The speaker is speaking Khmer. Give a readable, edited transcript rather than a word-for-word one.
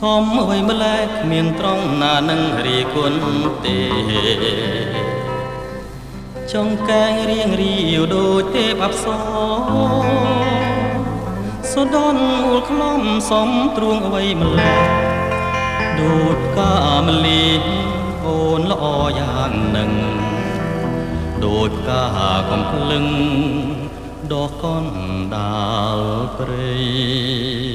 សំអើយម្លែគ្មានត្រង់ណានឹងរីគុណទេចង់កែងរៀងរាវដូចទេពអប្សរសូដនមូលខ្លំសំទ្រួងអ្វីម្លែដូចកាមលីអូនល្អយ៉ាងនឹងដូចកាកំភ្លឹងដកកនដាលព្រៃ